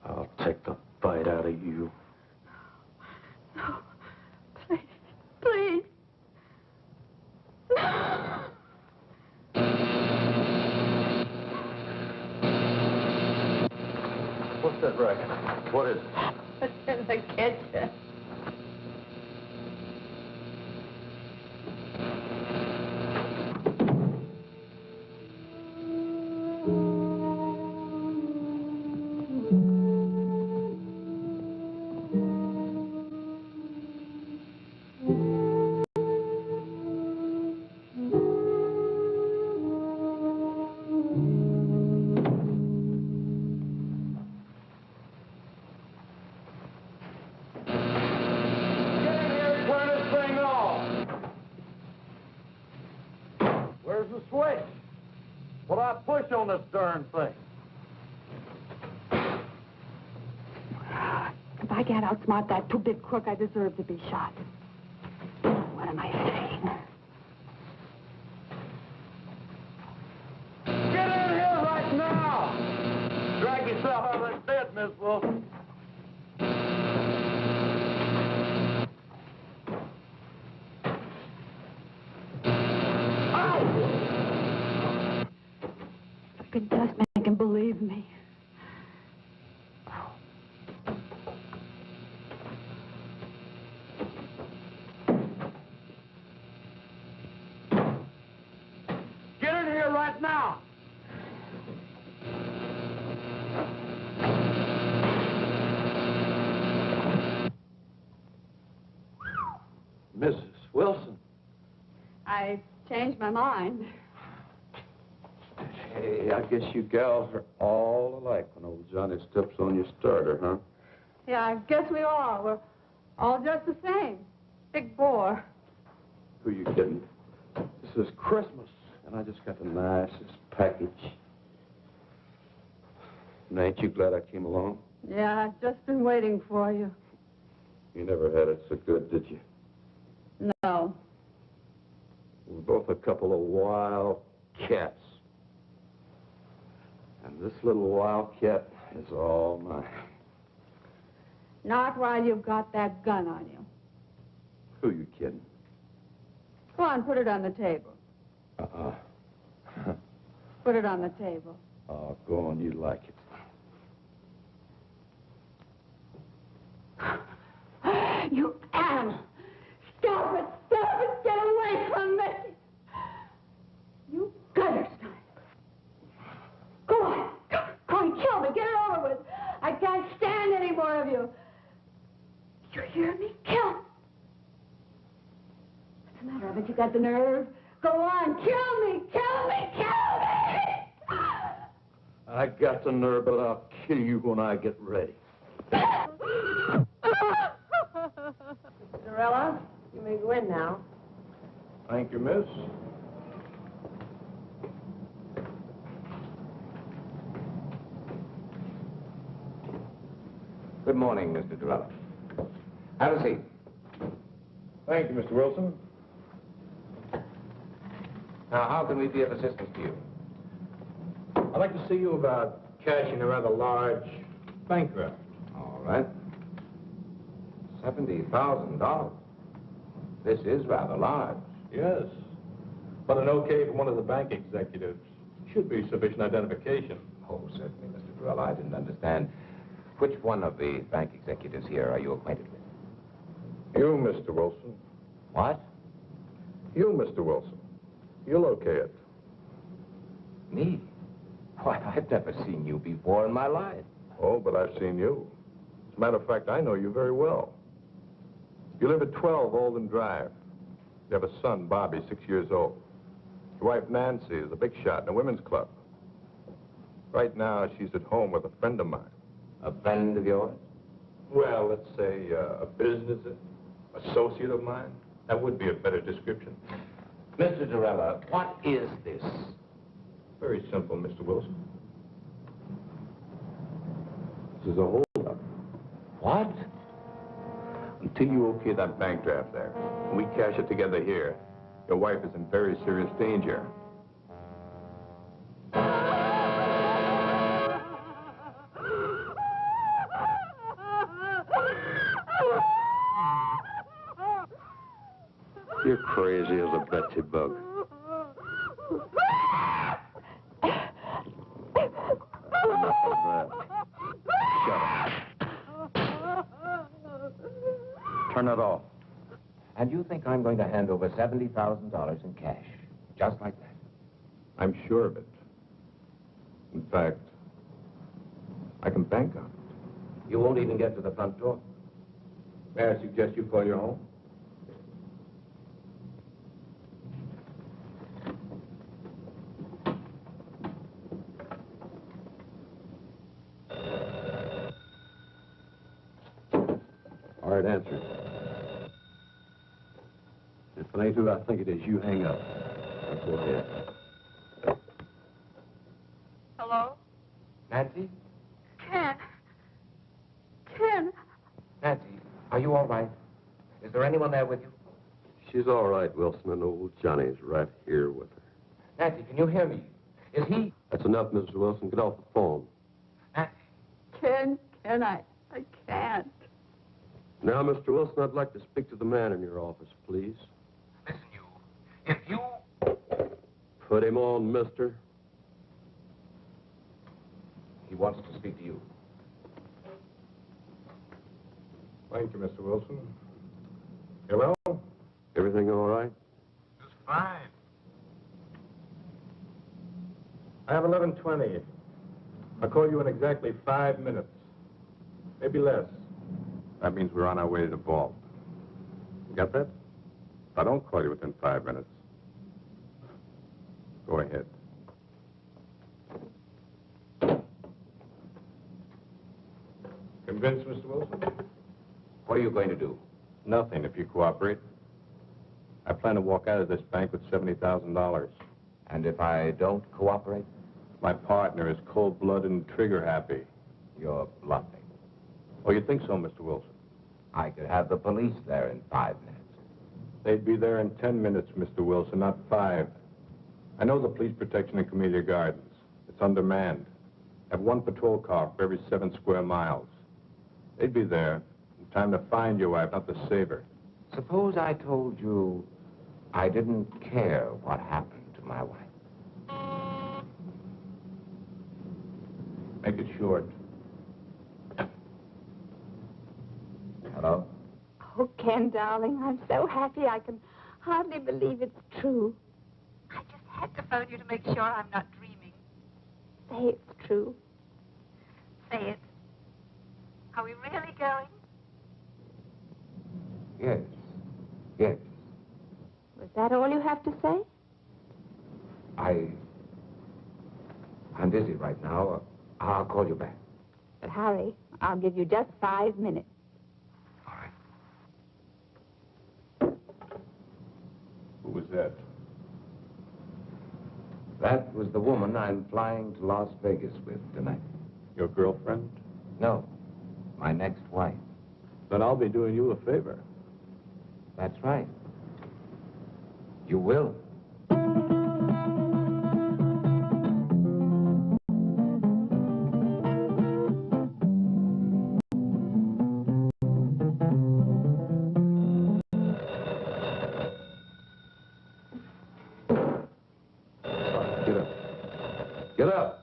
I'll take the bite out of you. No, please, please. No. What's that racket? What is it? It's in the kitchen. On this darn thing. If I can't outsmart that two-bit crook, I deserve to be shot. What am I saying? Get in here right now! Drag yourself out of that bed, Miss Wilson. If it does make him believe me. Get in here right now! Mrs. Wilson. I changed my mind. Hey, I guess you gals are all alike when old Johnny steps on your starter, huh? Yeah, I guess we are. We're all just the same. Big bore. Who are you kidding? This is Christmas, and I just got the nicest package. And ain't you glad I came along? Yeah, I've just been waiting for you. You never had it so good, did you? No. We're both a couple of wild cats. And This little wildcat is all mine. Not while you've got that gun on you. Who you kidding? Go on, put it on the table. Uh-uh. Put it on the table. Oh, go on, you like it. You animal! Stop it! Stop it! Get away from me! You gutter snipe! Go on! Go on, kill me! Get it over with! I can't stand any more of you! You hear me? Kill! What's the matter? Haven't you got the nerve? Go on! Kill me! Kill me! Kill me! I got the nerve, but I'll kill you when I get ready. Dorella, you may go in now. Thank you, miss. Good morning, Mr. Dorella. Have a seat. Thank you, Mr. Wilson. Now, how can we be of assistance to you? I'd like to see you about cashing a rather large bank draft. All right. $70,000. This is rather large. Yes. But an okay from one of the bank executives should be sufficient identification. Oh, certainly, Mr. Dorella. I didn't understand. Which one of the bank executives here are you acquainted with? You, Mr. Wilson. What? You, Mr. Wilson. You'll okay it. Me? Why, I've never seen you before in my life. Oh, but I've seen you. As a matter of fact, I know you very well. You live at 12 Alden Drive. You have a son, Bobby, 6 years old. Your wife, Nancy, is a big shot in a women's club. Right now, she's at home with a friend of mine. A friend of yours? Well, let's say a business associate of mine. That would be a better description. Mr. Dorella, what is this? Very simple, Mr. Wilson. This is a holdup. What? Until you okay that bank draft there, and we cash it together here, your wife is in very serious danger. You're crazy as a Betsy bug. Enough of that. Shut up. Turn it off. And you think I'm going to hand over $70,000 in cash, just like that? I'm sure of it. In fact, I can bank on it. You won't even get to the front door. May I suggest you call your home? All right, answer. If it ain't who I think it is, you hang up. Now, go ahead. Hello? Nancy? Ken. Nancy, are you all right? Is there anyone there with you? She's all right, Wilson, and old Johnny's right here with her. Nancy, can you hear me? Is he... That's enough, Mrs. Wilson. Get off the phone. Nancy? Ken, I can't. Now, Mr. Wilson, I'd like to speak to the man in your office, please. Listen, you. If you... Put him on, mister. He wants to speak to you. Thank you, Mr. Wilson. Hello? Everything all right? Just fine. I have 11:20. I'll call you in exactly 5 minutes. Maybe less. That means we're on our way to the vault. You got that? If I don't call you within 5 minutes, go ahead. Convinced, Mr. Wilson? What are you going to do? Nothing, if you cooperate. I plan to walk out of this bank with $70,000. And if I don't cooperate? My partner is cold-blooded and trigger-happy. You're bluffing. Oh, you think so, Mr. Wilson? I could have the police there in 5 minutes. They'd be there in 10 minutes, Mr. Wilson, not 5. I know the police protection in Camellia Gardens. It's undermanned. Have one patrol car for every 7 square miles. They'd be there in time to find your wife, not to save her. Suppose I told you I didn't care what happened to my wife. Make it short. Hello? Oh, Ken, darling, I'm so happy I can hardly believe it's true. I just had to phone you to make sure I'm not dreaming. Say it's true. Say it. Are we really going? Yes. Yes. Was that all you have to say? I'm busy right now. I'll call you back. But hurry. I'll give you just 5 minutes. All right. Who was that? That was the woman I'm flying to Las Vegas with tonight. Your girlfriend? No, my next wife. Then I'll be doing you a favor. That's right. You will. Get up. Get up.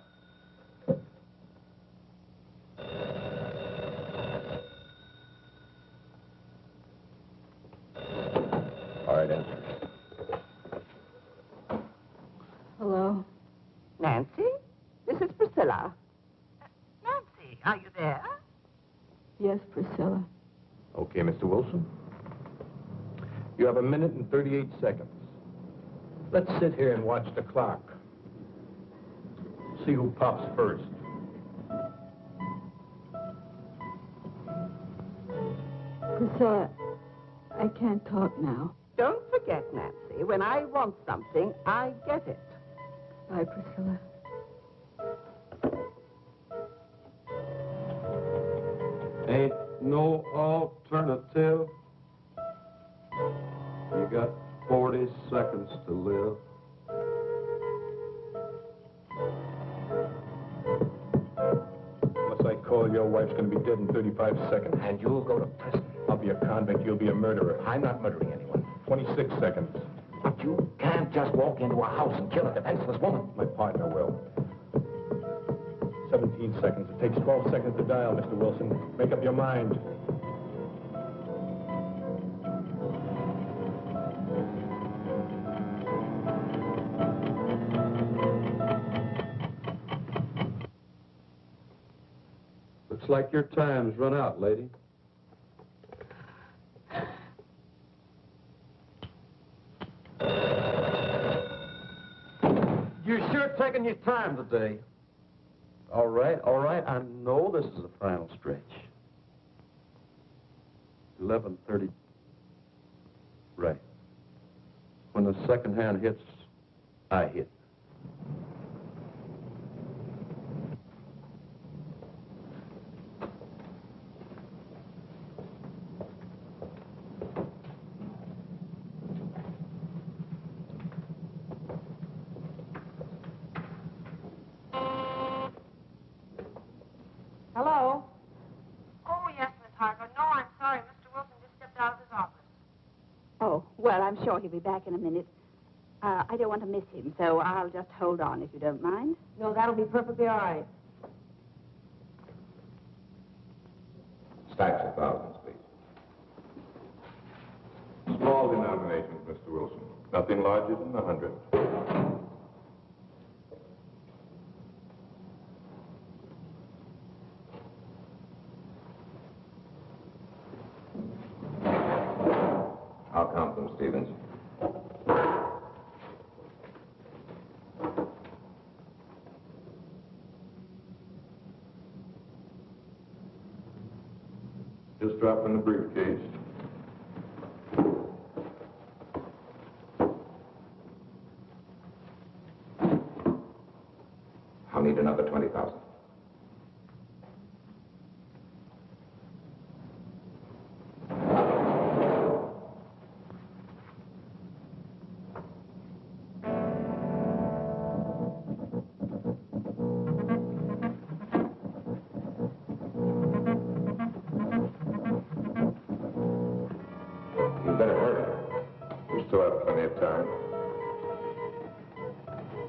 All right, answer. Hello? Nancy? This is Priscilla. Nancy, are you there? Yes, Priscilla. Okay, Mr. Wilson. You have 1 minute and 38 seconds. Let's sit here and watch the clock. See who pops first. Priscilla, I can't talk now. Don't forget, Nancy, when I want something, I get it. Bye, Priscilla. Ain't no alternative. You got 40 seconds to live. Unless I call, your wife's going to be dead in 35 seconds. And you'll go to prison. I'll be a convict. You'll be a murderer. I'm not murdering anyone. 26 seconds. But you can't just walk into a house and kill a defenseless woman. My partner will. 17 seconds. It takes 12 seconds to dial, Mr. Wilson. Make up your mind. Looks like your time's run out, lady. You're sure taking your time today. All right. I know this is the final stretch. 11:30. Right. When the second hand hits, I hit. Hello? Oh, yes, Miss Harcourt. No, I'm sorry. Mr. Wilson just stepped out of his office. Oh, well, I'm sure he'll be back in a minute. I don't want to miss him, so I'll just hold on if you don't mind. No, that'll be perfectly all right. Stacks of thousands, please. Small denominations, Mr. Wilson. Nothing larger than 100. I'll count them, Stevens. Just drop in the briefcase. I'll need another 20,000. Still have plenty of time.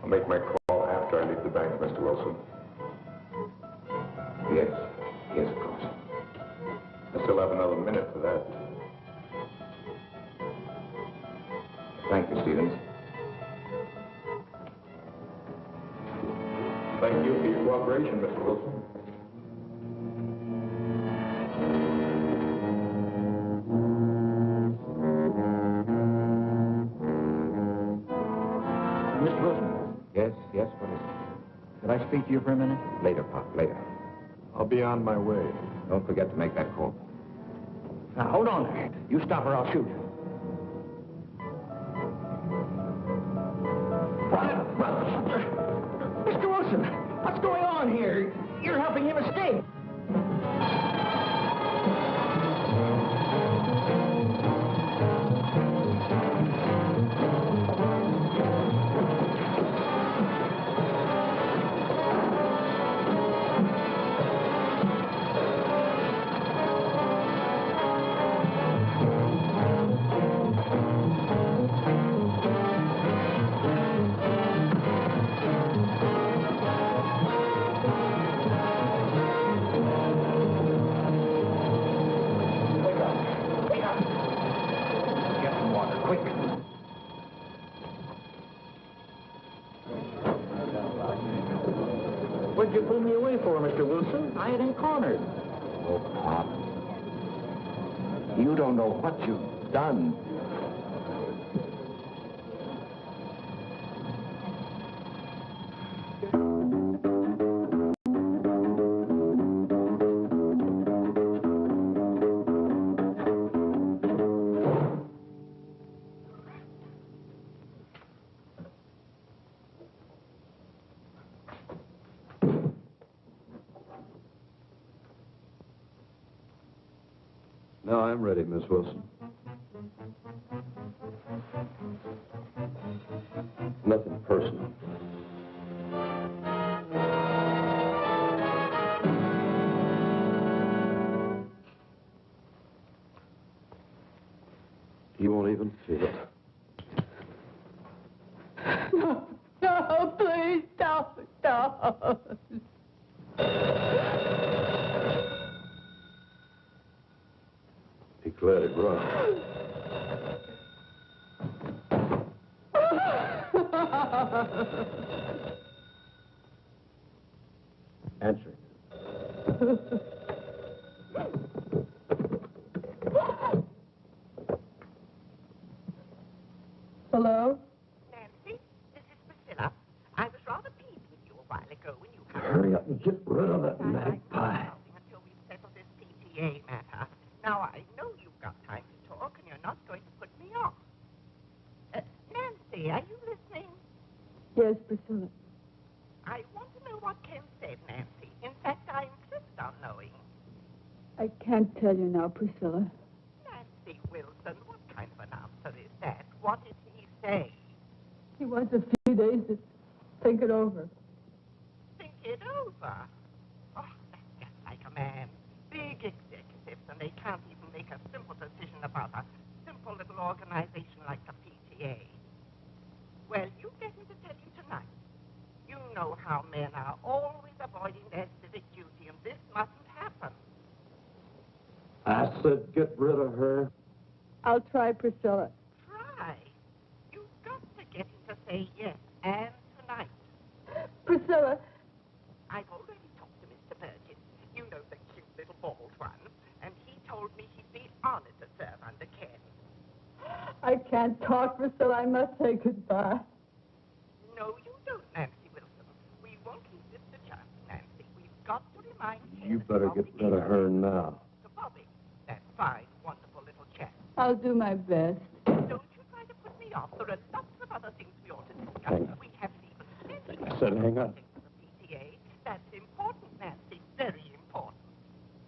I'll make my call after I leave the bank, Mr. Wilson. Yes, yes, of course. I still have another minute for that. Thank you, Stevens. Thank you for your cooperation, Mr. Wilson. Mr. Wilson. Yes, what is it? Could I speak to you for a minute? Later, Pop, later. I'll be on my way. Don't forget to make that call. Now, hold on there. You stop or I'll shoot. Mr. Wilson, what's going on here? You're helping him escape. What'd you pull me away for, Mr. Wilson? I ain't cornered. Oh, Pop. You don't know what you've done. Now I'm ready, Miss Wilson. Nothing personal. You won't even feel it. No, please don't. He let it run. Answer it. Hello? Nancy, this is Priscilla. I was rather pleased with you a while ago when you... Hurry up and get rid of that magpie. ...until we settle this PTA matter. Now, I know you've got time to talk, and you're not going to put me off. Nancy, are you listening? Yes, Priscilla. I want to know what Ken said, Nancy. In fact, I insist on knowing. I can't tell you now, Priscilla. Nancy Wilson, what kind of an answer is that? What did he say? He wants a few days to think it over. Think it over? Oh, that's just like a man. Big executives, and they can't even make a simple decision about a simple little organization like the PTA. Well, you get me to tell you tonight. You know how men are always avoiding their civic duty, and this mustn't happen. I said get rid of her. I'll try, Priscilla. Try. You've got to get him to say yes, and tonight. Priscilla. I've already talked to Mr. Perkins. You know, the cute little bald one. And he told me he'd be honored to serve under Ken. I can't talk, Priscilla. I must say goodbye. No, you don't, Nancy Wilson. We won't leave this to chance, Nancy. We've got to remind Ken... You better get rid of her now. ...to Bobby, that fine, wonderful little chap. I'll do my best. Don't you try to put me off. There are lots of other things we ought to discuss. Hang on. We haven't even finished. I said hang on. The PTA. That's important, Nancy. Very important.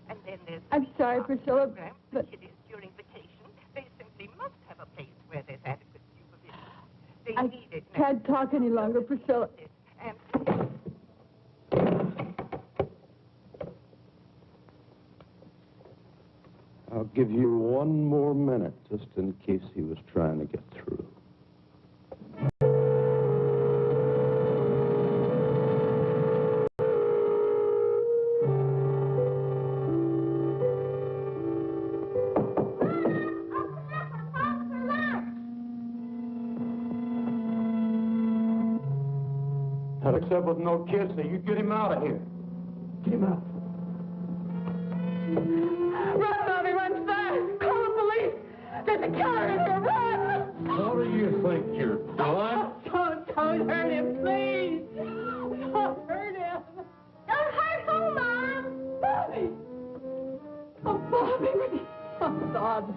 And then there's... I'm sorry, Priscilla, program for but kiddies during vacation. They simply must have a place where there's adequate supervision. They I need it, can't talk any longer, Priscilla. And I'll give you one more minute, just in case he was trying to get through. Not except with no kids, so you get him out of here. Get him out. Run, Bobby, run fast! Call the police! There's a killer in here, run! What do you think you're doing? Don't hurt him, please! Don't hurt him! Don't hurt who, Mom? Bobby! Oh, Bobby! Oh, Bobby!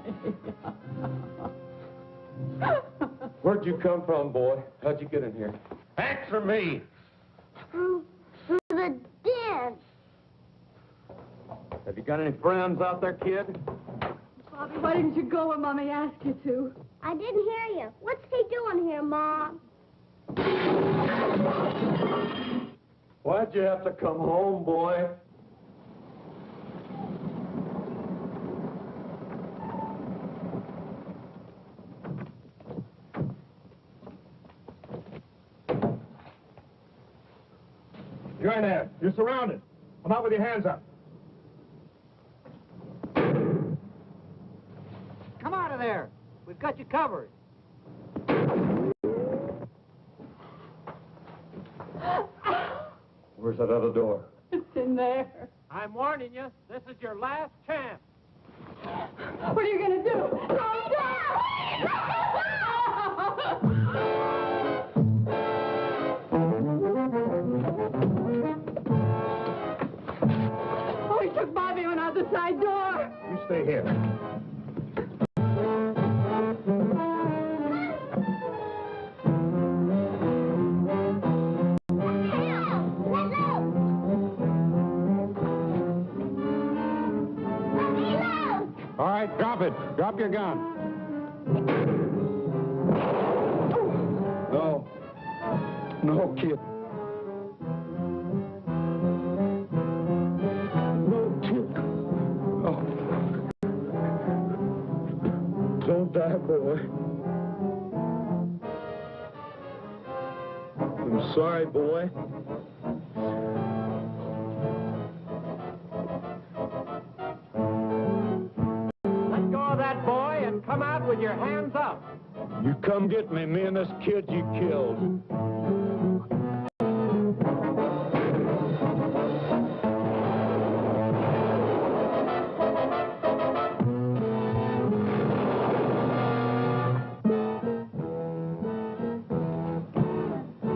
Where'd you come from, boy? How'd you get in here? Answer me. Through the den. Have you got any friends out there, kid? Bobby, why didn't you go when Mommy asked you to? I didn't hear you. What's he doing here, Mom? Why'd you have to come home, boy? You're in there. You're surrounded. Come out with your hands up. Come out of there. We've got you covered. Where's that other door? It's in there. I'm warning you, this is your last chance. What are you going to do? Calm Oh, he took Bobby and out the side door. You stay here. All right, drop it. Drop your gun. No. No, kid. No, kid. Oh. Don't die, boy. I'm sorry, boy. Let go of that boy and come out with your hands up. You come get me and this kid you killed.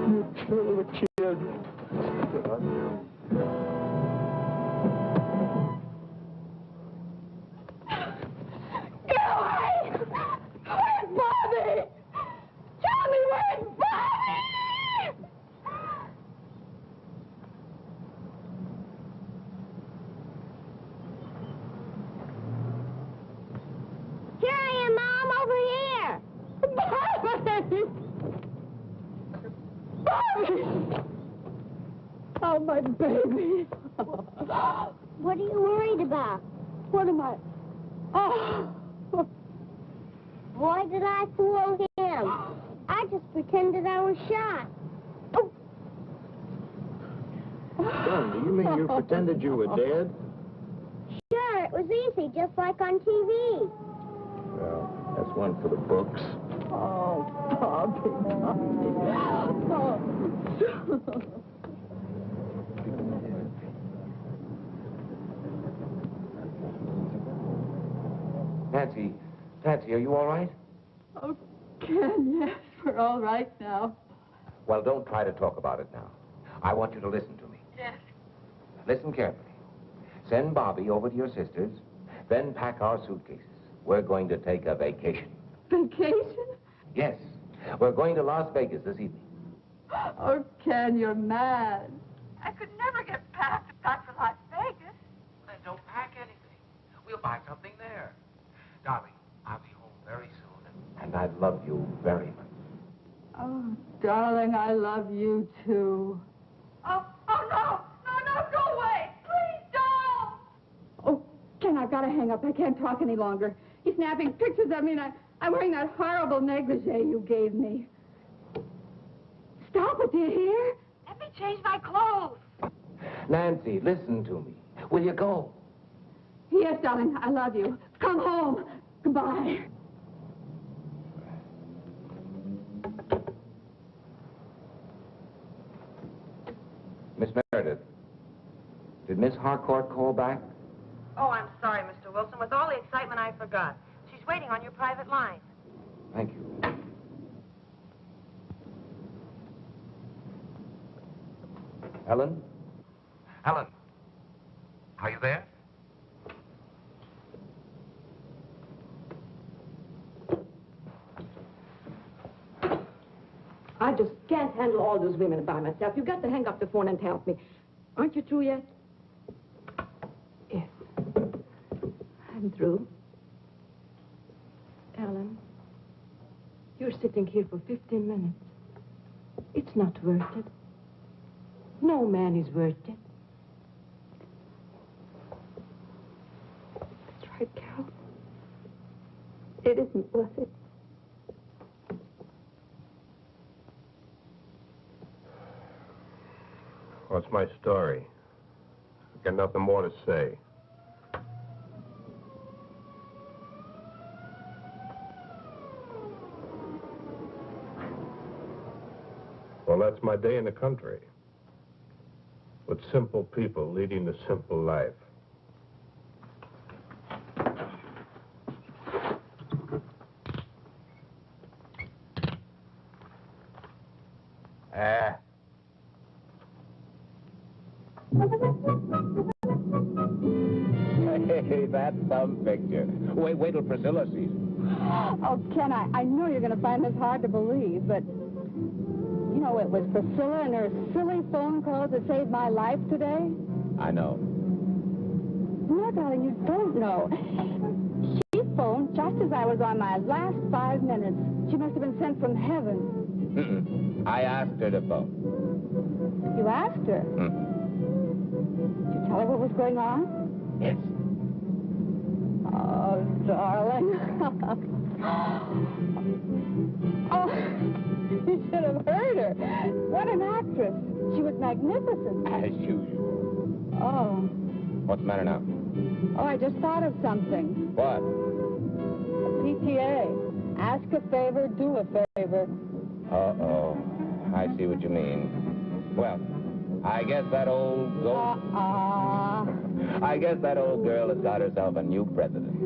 You killed the kid. Get away! Where's Bobby? Tell me where's Bobby! Here I am, Mom, over here. Bobby! Bobby! Oh, my baby. What are you worried about? What am I? Oh. Why did I fool him? I just pretended I was shot. Son, do you mean you pretended you were dead? Sure, it was easy, just like on TV. Well, that's one for the books. Oh, Bobby, Bobby. Nancy, are you all right? Oh, Ken, yes, we're all right now. Well, don't try to talk about it now. I want you to listen to me. Yes. Listen carefully. Send Bobby over to your sister's, then pack our suitcases. We're going to take a vacation. Vacation? Yes, we're going to Las Vegas this evening. Oh, Ken, you're mad. I could never get past if not for Las Vegas. Then don't pack anything. We'll buy something there. Darling, I'll be home very soon. And I love you very much. Oh, darling, I love you, too. Oh, no, go away. Please don't. Oh, Ken, I've got to hang up. I can't talk any longer. He's snapping pictures of me, and I'm wearing that horrible negligee you gave me. Stop it, do you hear? Let me change my clothes. Nancy, listen to me. Will you go? Yes, darling, I love you. Come home. Goodbye. Miss Meredith, did Miss Harcourt call back? Oh, I'm sorry, Mr. Wilson. With all the excitement, I forgot. She's waiting on your private line. Thank you. Helen? Helen, are you there? I just can't handle all those women by myself. You've got to hang up the phone and help me. Aren't you through yet? Yes. I'm through. Ellen, you're sitting here for 15 minutes. It's not worth it. No man is worth it. That's right, Carol. It isn't worth it. What's my story? I've got nothing more to say. Well, that's my day in the country. With simple people leading the simple life. Hey, that's some picture. Wait till Priscilla sees it. Oh, Ken, I know you're going to find this hard to believe, but, you know, it was Priscilla and her silly phone calls that saved my life today. I know. No, darling, you don't know. She phoned just as I was on my last 5 minutes. She must have been sent from heaven. Mm-mm. I asked her to phone. You asked her? Did you tell her what was going on? Yes. Oh, darling. Oh, you should have heard her. What an actress. She was magnificent. As usual. Oh. What's the matter now? Oh, I just thought of something. What? PTA. Ask a favor, do a favor. Uh-oh. I see what you mean. Well, I guess that old I guess that old girl has got herself a new president.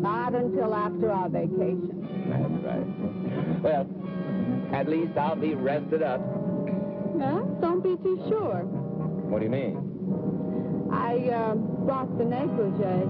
Not until after our vacation. That's right. Well, at least I'll be rested up. Huh? Don't be too sure. What do you mean? I brought the negligee.